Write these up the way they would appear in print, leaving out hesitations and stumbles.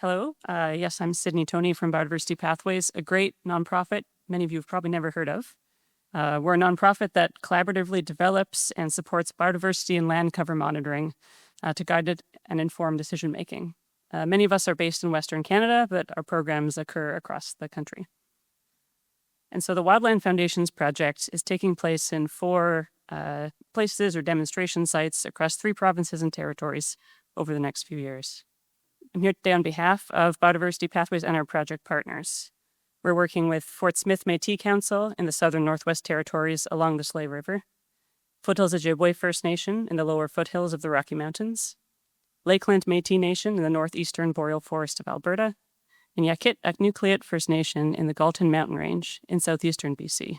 Hello. Yes, I'm Toni from Biodiversity Pathways, a great nonprofit many of you have probably never heard of. We're a nonprofit that collaboratively develops and supports biodiversity and land cover monitoring to guide and inform decision making. Many of us are based in Western Canada, but our programs occur across the country. And so the Wildland Foundation's project is taking place in 4 places or demonstration sites across 3 provinces and territories over the next few years. I'm here today on behalf of Biodiversity Pathways and our project partners. We're working with Fort Smith Métis Council in the Southern Northwest Territories along the Slave River, Foothills Ojibwe First Nation in the lower foothills of the Rocky Mountains, Lakeland Métis Nation in the northeastern boreal forest of Alberta, and Yakit-Aknukleit First Nation in the Galton Mountain Range in southeastern BC.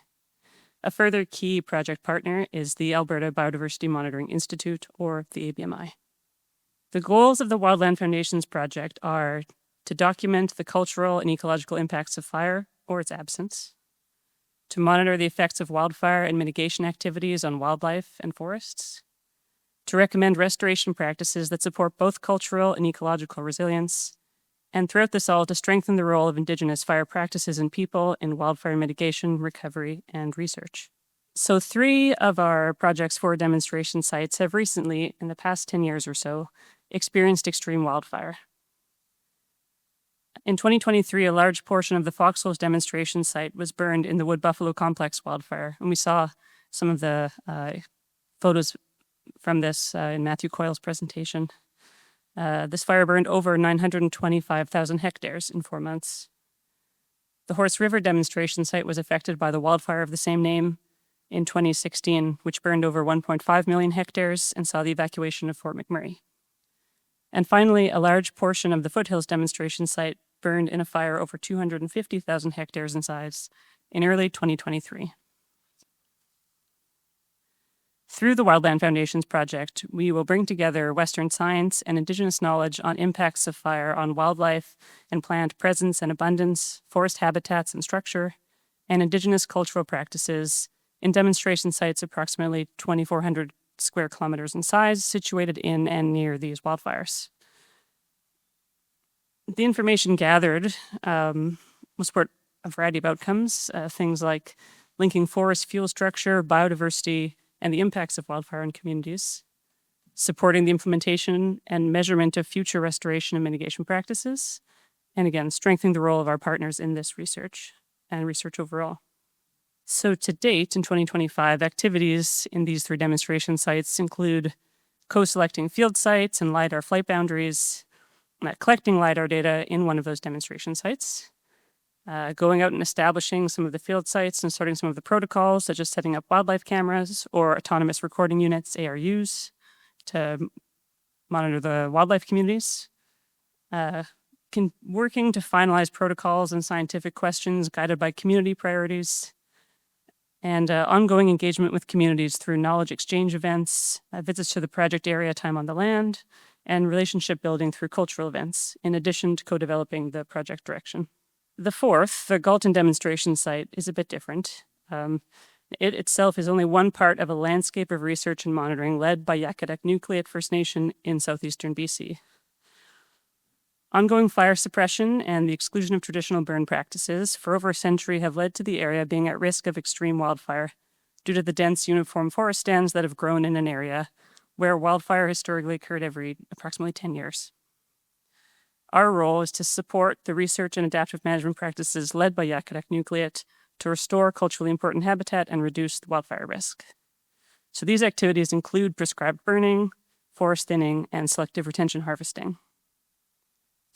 A further key project partner is the Alberta Biodiversity Monitoring Institute, or the ABMI. The goals of the Wildland Foundation's project are to document the cultural and ecological impacts of fire or its absence, to monitor the effects of wildfire and mitigation activities on wildlife and forests, to recommend restoration practices that support both cultural and ecological resilience, and throughout this all, to strengthen the role of Indigenous fire practices and people in wildfire mitigation, recovery, and research. So 3 of our project's 4 demonstration sites have recently, in the past 10 years or so, experienced extreme wildfire. In 2023, a large portion of the Foxholes demonstration site was burned in the Wood Buffalo Complex wildfire, and we saw some of the photos from this in Matthew Coyle's presentation. This fire burned over 925,000 hectares in 4 months. The Horse River demonstration site was affected by the wildfire of the same name in 2016, which burned over 1.5 million hectares and saw the evacuation of Fort McMurray. And finally, a large portion of the Foothills demonstration site burned in a fire over 250,000 hectares in size in early 2023. Through the Wildland Foundation's project, we will bring together Western science and Indigenous knowledge on impacts of fire on wildlife and plant presence and abundance, forest habitats and structure, and Indigenous cultural practices in demonstration sites approximately 2,400 square kilometers in size, situated in and near these wildfires. The information gathered will support a variety of outcomes, things like linking forest fuel structure, biodiversity, and the impacts of wildfire on communities, supporting the implementation and measurement of future restoration and mitigation practices, and again, strengthening the role of our partners in this research and research overall. So to date, in 2025, activities in these 3 demonstration sites include co-selecting field sites and LiDAR flight boundaries, collecting LiDAR data in one of those demonstration sites, going out and establishing some of the field sites and starting some of the protocols, such as setting up wildlife cameras or autonomous recording units, ARUs, to monitor the wildlife communities, working to finalize protocols and scientific questions guided by community priorities, and ongoing engagement with communities through knowledge exchange events, visits to the project area, time on the land, and relationship building through cultural events, in addition to co-developing the project direction. The 4th, the Galton demonstration site, is a bit different. It itself is only one part of a landscape of research and monitoring led by Yakit-Aknukleit First Nation in southeastern BC. Ongoing fire suppression and the exclusion of traditional burn practices for over a century have led to the area being at risk of extreme wildfire due to the dense uniform forest stands that have grown in an area where wildfire historically occurred every approximately 10 years. Our role is to support the research and adaptive management practices led by Yakit-Aknukleit to restore culturally important habitat and reduce the wildfire risk. So these activities include prescribed burning, forest thinning, and selective retention harvesting.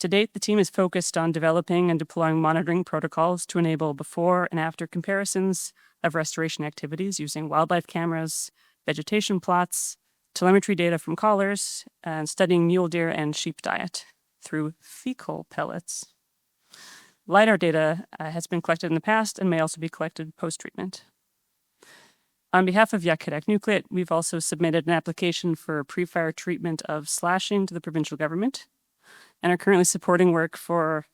To date, the team is focused on developing and deploying monitoring protocols to enable before and after comparisons of restoration activities using wildlife cameras, vegetation plots, telemetry data from collars, and studying mule deer and sheep diet through fecal pellets. LiDAR data has been collected in the past and may also be collected post-treatment. On behalf of Yakit-Aknukleit, we've also submitted an application for pre-fire treatment of slashing to the provincial government, and are currently supporting work for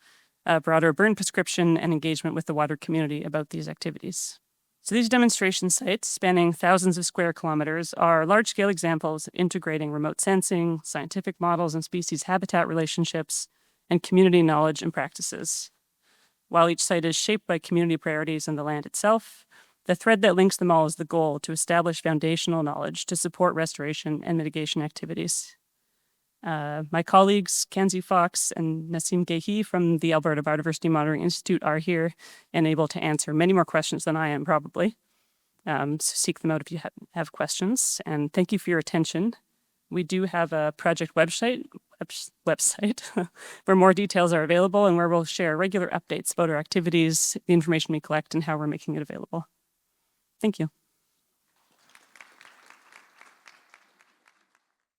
a broader burn prescription and engagement with the wider community about these activities. So these demonstration sites, spanning thousands of square kilometers, are large-scale examples of integrating remote sensing, scientific models, and species habitat relationships and community knowledge and practices. While each site is shaped by community priorities and the land itself, the thread that links them all is the goal to establish foundational knowledge to support restoration and mitigation activities. My colleagues, Kenzie Fox and Nassim Gehi from the Alberta Biodiversity Monitoring Institute are here and able to answer many more questions than I am probably. So seek them out if you have questions. And thank you for your attention. We do have a project website where more details are available and where we'll share regular updates about our activities, the information we collect, and how we're making it available. Thank you.